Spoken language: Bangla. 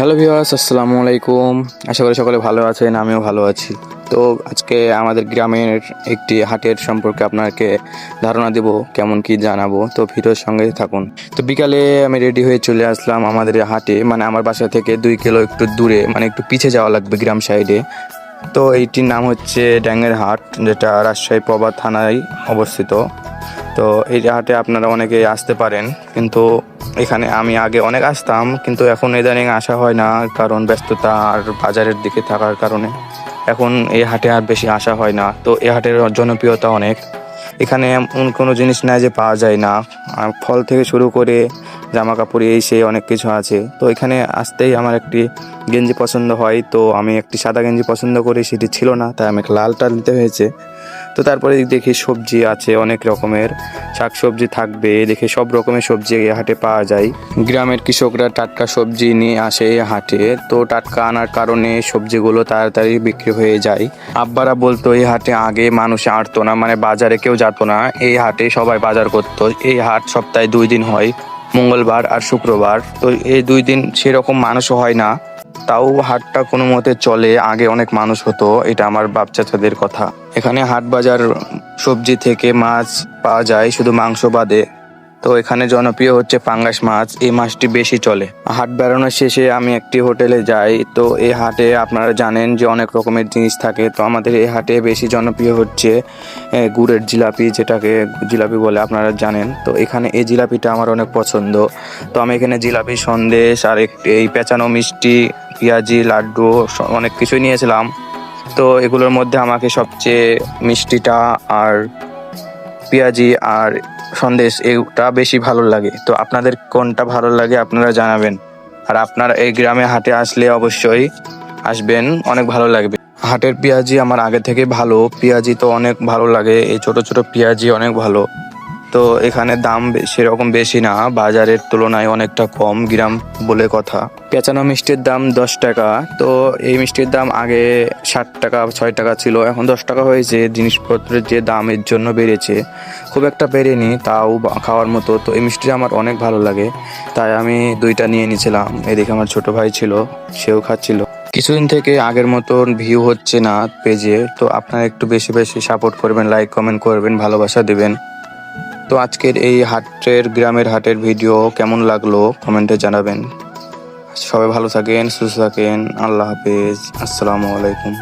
হ্যালো ভিউয়ার্স, আসসালামু আলাইকুম। আশা করি সকলে ভালো আছেন, আমিও ভালো আছি। তো আজকে আমাদের গ্রামের একটি হাটের সম্পর্কে আপনাকে ধারণা দেব, কেমন কি জানাবো। তো ভিডিওর সঙ্গে থাকুন। তো বিকালে আমি রেডি হয়ে চলে আসলাম আমাদের হাটে, মানে আমার বাসা থেকে 2 কিলো একটু দূরে, মানে একটু পিছে যাওয়া লাগবে গ্রাম সাইডে। তো এইটির নাম হচ্ছে ড্যাঙ্গের হাট, যেটা রাজশাহী প্রভাত থানায় অবস্থিত। তো এই হাটে আপনারা অনেকেই আসতে পারেন, কিন্তু এখানে আমি আগে অনেক আসতাম, কিন্তু এখন ইদানিং আসা হয় না, কারণ ব্যস্ততা আর বাজারের দিকে থাকার কারণে এখন এই হাটে আর বেশি আসা হয় না। তো এই হাটের জনপ্রিয়তা অনেক। এখানে এমন কোনো জিনিস নাই যে পাওয়া যায় না, ফল থেকে শুরু করে জামা কাপড় এই সেই অনেক কিছু আছে। তো এখানে আসতেই আমার একটি গেঞ্জি পছন্দ হয়, তো আমি একটি সাদা গেঞ্জি পছন্দ করি, সেটি ছিল না, তাই আমাকে লালটা নিতে হয়েছে। তো তারপরে দেখি সবজি আছে অনেক রকমের, শাকসবজি থাকবে, দেখে সব রকমের সবজি এই হাটে পাওয়া যায়। গ্রামের কৃষকরা টাটকা সবজি নিয়ে আসে এই হাটে, তো টাটকা আনার কারণে সবজিগুলো তাড়াতাড়ি বিক্রি হয়ে যায়। আব্বারা বলতো এই হাটে আগে মানুষ আটতো না, মানে বাজারে কেউ যেত না, এই হাটে সবাই বাজার করতো। এই হাট সপ্তাহে 2 দিন হয়, মঙ্গলবার আর শুক্রবার। তো এই 2 দিন সেরকম মানুষও হয় না, তাও হাটটা কোনো মতে চলে। আগে অনেক মানুষ হতো, এটা আমার বাপ চাচাদের কথা। এখানে হাট বাজার সবজি থেকে মাছ পাওয়া যায়, শুধু মাংস বাদে। তো এখানে জনপ্রিয় হচ্ছে পাঙ্গাস মাছ, এই মাছটি বেশি চলে। হাট বেড়ানোর শেষে আমি একটি হোটেলে যাই। তো এই হাটে আপনারা জানেন যে অনেক রকমের জিনিস থাকে। তো আমাদের এই হাটে বেশি জনপ্রিয় হচ্ছে গুড়ের জিলাপি, যেটাকে জিলাপি বলে আপনারা জানেন। তো এখানে এই জিলাপিটা আমার অনেক পছন্দ। তো আমি এখানে জিলাপি, সন্দেশ আর এই পেঁচানো মিষ্টি, পেঁয়াজি, লাড্ডু অনেক কিছুই নিয়েছিলাম। তো এগুলোর মধ্যে আমাকে সবচেয়ে মিষ্টিটা আর পেঁয়াজি আর সন্দেশ এইটা বেশি ভালো লাগে। তো আপনাদের কোনটা ভালো লাগে আপনারা জানাবেন। আর আপনারা এই গ্রামে হাটে আসলে অবশ্যই আসবেন, অনেক ভালো লাগবে। হাটের পেঁয়াজি আমার আগে থেকে ভালো, পেঁয়াজি তো অনেক ভালো লাগে, এই ছোট ছোট পেঁয়াজি অনেক ভালো। তো এখানে দাম সেরকম বেশি না, বাজারের তুলনায় অনেকটা কম, গ্রাম বলে কথা। পেঁচানো মিষ্টির দাম 10 টাকা। তো এই মিষ্টির দাম আগে 7 টাকা 6 টাকা ছিল, এখন 10 টাকা হয়েছে। জিনিসপত্রের যে দামের জন্য বেড়েছে, খুব একটা বেড়েনি, তাও খাওয়ার মতো। তো এই মিষ্টিটা আমার অনেক ভালো লাগে, তাই আমি 2টা নিয়ে নিয়েছিলাম। এদিকে আমার ছোট ভাই ছিল, সেও খাচ্ছিল। কিছুদিন থেকে আগের মতন ভিউ হচ্ছে না পেজে, তো আপনারা একটু বেশি বেশি সাপোর্ট করবেন, লাইক কমেন্ট করবেন, ভালোবাসা দিবেন। তো আজকের এই গ্রামের হাটের ভিডিও কেমন লাগলো কমেন্টে জানাবেন। সবাই ভালো থাকেন, সুস্থ থাকেন। আল্লাহ হাফেজ, আসসালামু আলাইকুম।